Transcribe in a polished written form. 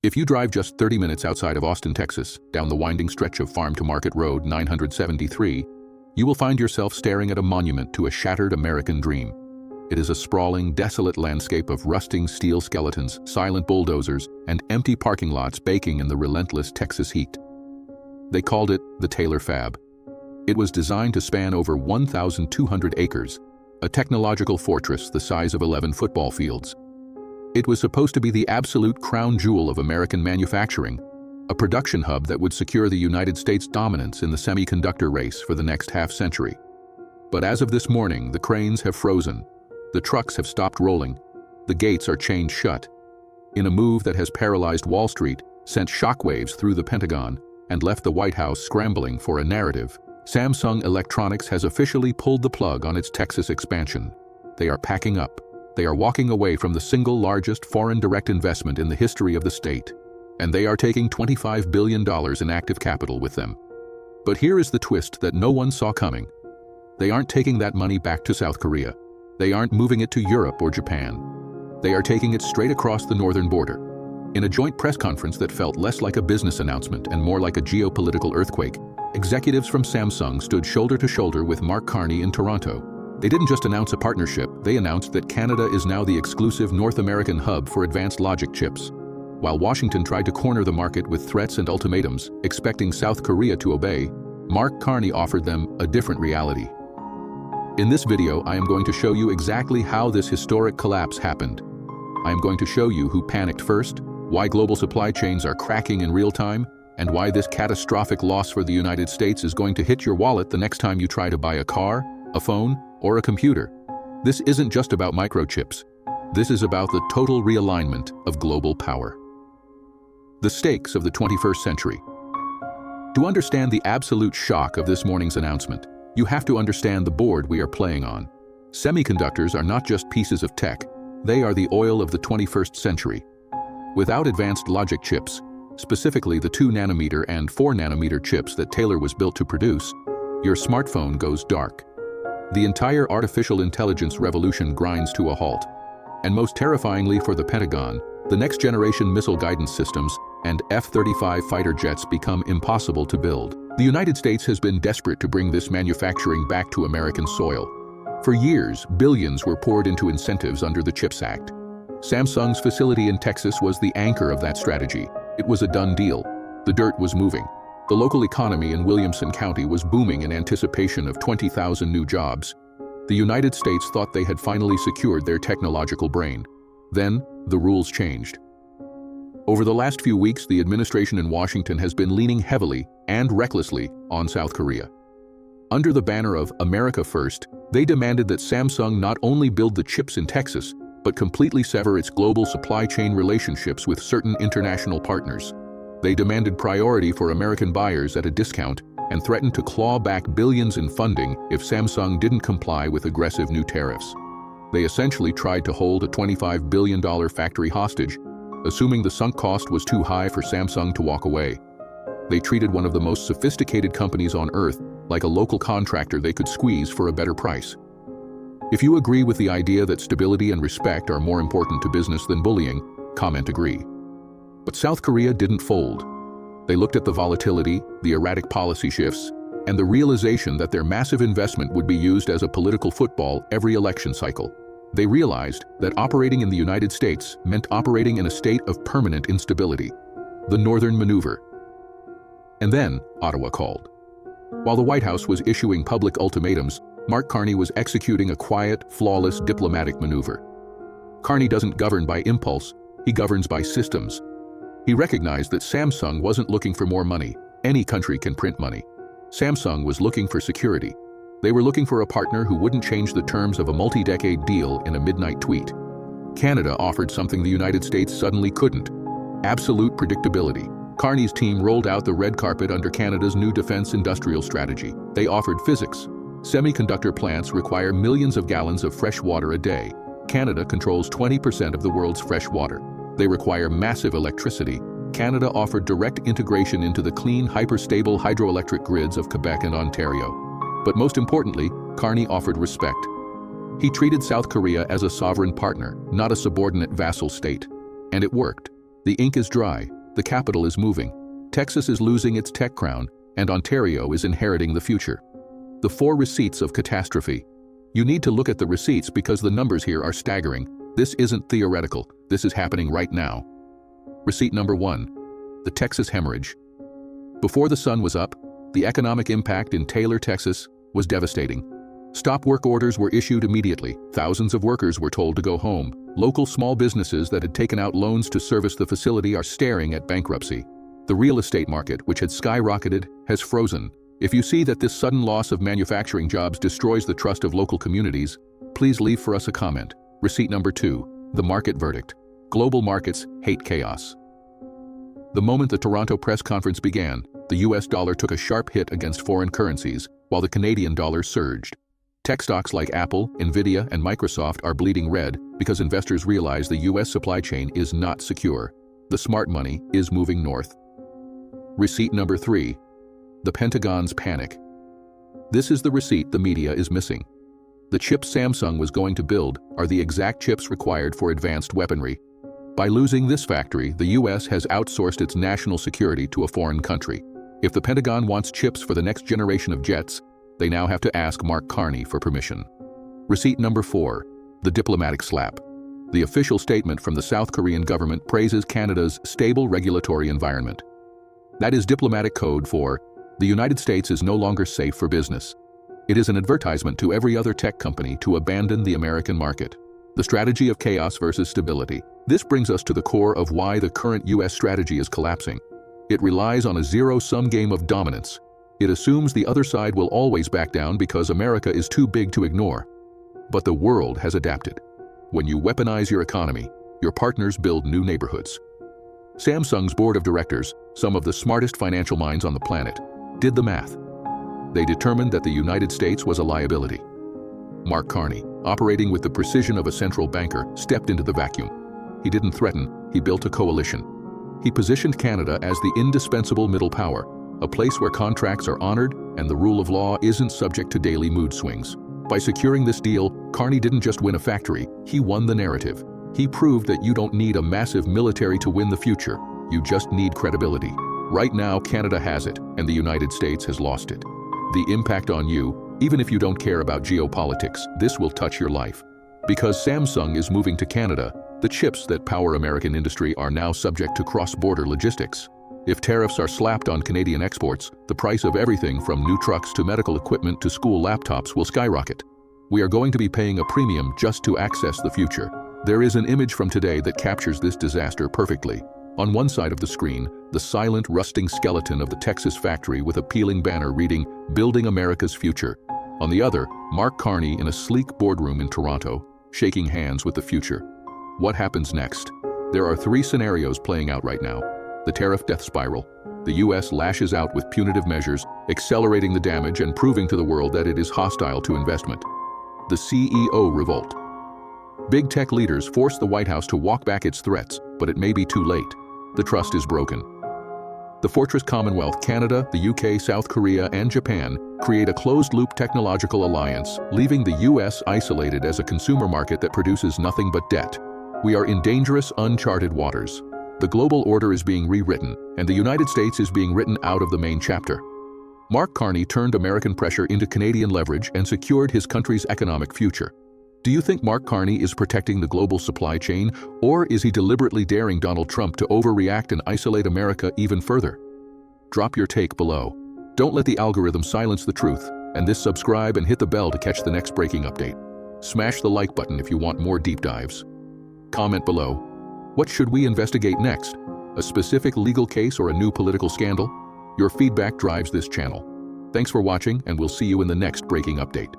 If you drive just 30 minutes outside of Austin, Texas, down the winding stretch of Farm to Market Road 973, you will find yourself staring at a monument to a shattered American dream. It is a sprawling, desolate landscape of rusting steel skeletons, silent bulldozers, and empty parking lots baking in the relentless Texas heat. They called it the Taylor Fab. It was designed to span over 1,200 acres, a technological fortress the size of 11 football fields. It was supposed to be the absolute crown jewel of American manufacturing, a production hub that would secure the United States' dominance in the semiconductor race for the next half-century. But as of this morning, the cranes have frozen, the trucks have stopped rolling, the gates are chained shut. In a move that has paralyzed Wall Street, sent shockwaves through the Pentagon, and left the White House scrambling for a narrative, Samsung Electronics has officially pulled the plug on its Texas expansion. They are packing up. They are walking away from the single largest foreign direct investment in the history of the state, and they are taking $25 billion in active capital with them. But here is the twist that no one saw coming. They aren't taking that money back to South Korea. They aren't moving it to Europe or Japan. They are taking it straight across the northern border. In a joint press conference that felt less like a business announcement and more like a geopolitical earthquake, executives from Samsung stood shoulder to shoulder with Mark Carney in Toronto. They didn't just announce a partnership, they announced that Canada is now the exclusive North American hub for advanced logic chips. While Washington tried to corner the market with threats and ultimatums, expecting South Korea to obey, Mark Carney offered them a different reality. In this video, I am going to show you exactly how this historic collapse happened. I am going to show you who panicked first, why global supply chains are cracking in real time, and why this catastrophic loss for the United States is going to hit your wallet the next time you try to buy a car, a phone, or a computer. This isn't just about microchips. This is about the total realignment of global power. The stakes of the 21st century. To understand the absolute shock of this morning's announcement, you have to understand the board we are playing on. Semiconductors are not just pieces of tech, they are the oil of the 21st century. Without advanced logic chips, specifically the 2nm and 4nm chips that Taylor was built to produce, your smartphone goes dark. The entire artificial intelligence revolution grinds to a halt. And most terrifyingly for the Pentagon, the next-generation missile guidance systems and F-35 fighter jets become impossible to build. The United States has been desperate to bring this manufacturing back to American soil. For years, billions were poured into incentives under the CHIPS Act. Samsung's facility in Texas was the anchor of that strategy. It was a done deal. The dirt was moving. The local economy in Williamson County was booming in anticipation of 20,000 new jobs. The United States thought they had finally secured their technological brain. Then, the rules changed. Over the last few weeks, the administration in Washington has been leaning heavily and recklessly on South Korea. Under the banner of America First, they demanded that Samsung not only build the chips in Texas, but completely sever its global supply chain relationships with certain international partners. They demanded priority for American buyers at a discount and threatened to claw back billions in funding if Samsung didn't comply with aggressive new tariffs. They essentially tried to hold a $25 billion factory hostage, assuming the sunk cost was too high for Samsung to walk away. They treated one of the most sophisticated companies on Earth like a local contractor they could squeeze for a better price. If you agree with the idea that stability and respect are more important to business than bullying, comment agree. But South Korea didn't fold. They looked at the volatility, the erratic policy shifts, and the realization that their massive investment would be used as a political football every election cycle. They realized that operating in the United States meant operating in a state of permanent instability, the Northern Maneuver. And then Ottawa called. While the White House was issuing public ultimatums, Mark Carney was executing a quiet, flawless diplomatic maneuver. Carney doesn't govern by impulse, he governs by systems. He recognized that Samsung wasn't looking for more money. Any country can print money. Samsung was looking for security. They were looking for a partner who wouldn't change the terms of a multi-decade deal in a midnight tweet. Canada offered something the United States suddenly couldn't: absolute predictability. Carney's team rolled out the red carpet under Canada's new defense industrial strategy. They offered physics. Semiconductor plants require millions of gallons of fresh water a day. Canada controls 20% of the world's fresh water. They require massive electricity. Canada offered direct integration into the clean, hyper-stable hydroelectric grids of Quebec and Ontario. But most importantly, Carney offered respect. He treated South Korea as a sovereign partner, not a subordinate vassal state. And it worked. The ink is dry, the capital is moving, Texas is losing its tech crown, and Ontario is inheriting the future. The 4 receipts of catastrophe. You need to look at the receipts because the numbers here are staggering. This isn't theoretical, this is happening right now. Receipt number 1. The Texas hemorrhage. Before the sun was up, the economic impact in Taylor, Texas, was devastating. Stop work orders were issued immediately. Thousands of workers were told to go home. Local small businesses that had taken out loans to service the facility are staring at bankruptcy. The real estate market, which had skyrocketed, has frozen. If you see that this sudden loss of manufacturing jobs destroys the trust of local communities, please leave for us a comment. Receipt number 2. The market verdict. Global markets hate chaos. The moment the Toronto press conference began, the US dollar took a sharp hit against foreign currencies, while the Canadian dollar surged. Tech stocks like Apple, Nvidia, and Microsoft are bleeding red because investors realize the US supply chain is not secure. The smart money is moving north. Receipt number 3. The Pentagon's panic. This is the receipt the media is missing. The chips Samsung was going to build are the exact chips required for advanced weaponry. By losing this factory, the US has outsourced its national security to a foreign country. If the Pentagon wants chips for the next generation of jets, they now have to ask Mark Carney for permission. Receipt number 4. The diplomatic slap. The official statement from the South Korean government praises Canada's stable regulatory environment. That is diplomatic code for the United States is no longer safe for business. It is an advertisement to every other tech company to abandon the American market. The strategy of chaos versus stability. This brings us to the core of why the current US strategy is collapsing. It relies on a zero-sum game of dominance. It assumes the other side will always back down because America is too big to ignore. But the world has adapted. When you weaponize your economy, your partners build new neighborhoods. Samsung's board of directors, some of the smartest financial minds on the planet, did the math. They determined that the United States was a liability. Mark Carney, operating with the precision of a central banker, stepped into the vacuum. He didn't threaten, he built a coalition. He positioned Canada as the indispensable middle power, a place where contracts are honored and the rule of law isn't subject to daily mood swings. By securing this deal, Carney didn't just win a factory, he won the narrative. He proved that you don't need a massive military to win the future, you just need credibility. Right now, Canada has it, and the United States has lost it. The impact on you, even if you don't care about geopolitics, this will touch your life. Because Samsung is moving to Canada, the chips that power American industry are now subject to cross-border logistics. If tariffs are slapped on Canadian exports, the price of everything from new trucks to medical equipment to school laptops will skyrocket. We are going to be paying a premium just to access the future. There is an image from today that captures this disaster perfectly. On one side of the screen, the silent, rusting skeleton of the Texas factory with a peeling banner reading, "Building America's Future." On the other, Mark Carney in a sleek boardroom in Toronto, shaking hands with the future. What happens next? There are 3 scenarios playing out right now. The tariff death spiral. The US lashes out with punitive measures, accelerating the damage and proving to the world that it is hostile to investment. The CEO revolt. Big tech leaders force the White House to walk back its threats, but it may be too late. The trust is broken. The Fortress Commonwealth, Canada, the UK, South Korea, and Japan create a closed-loop technological alliance, leaving the US isolated as a consumer market that produces nothing but debt. We are in dangerous, uncharted waters. The global order is being rewritten, and the United States is being written out of the main chapter. Mark Carney turned American pressure into Canadian leverage and secured his country's economic future. Do you think Mark Carney is protecting the global supply chain, or is he deliberately daring Donald Trump to overreact and isolate America even further? Drop your take below. Don't let the algorithm silence the truth, and this subscribe and hit the bell to catch the next breaking update. Smash the like button if you want more deep dives. Comment below. What should we investigate next? A specific legal case or a new political scandal? Your feedback drives this channel. Thanks for watching, and we'll see you in the next breaking update.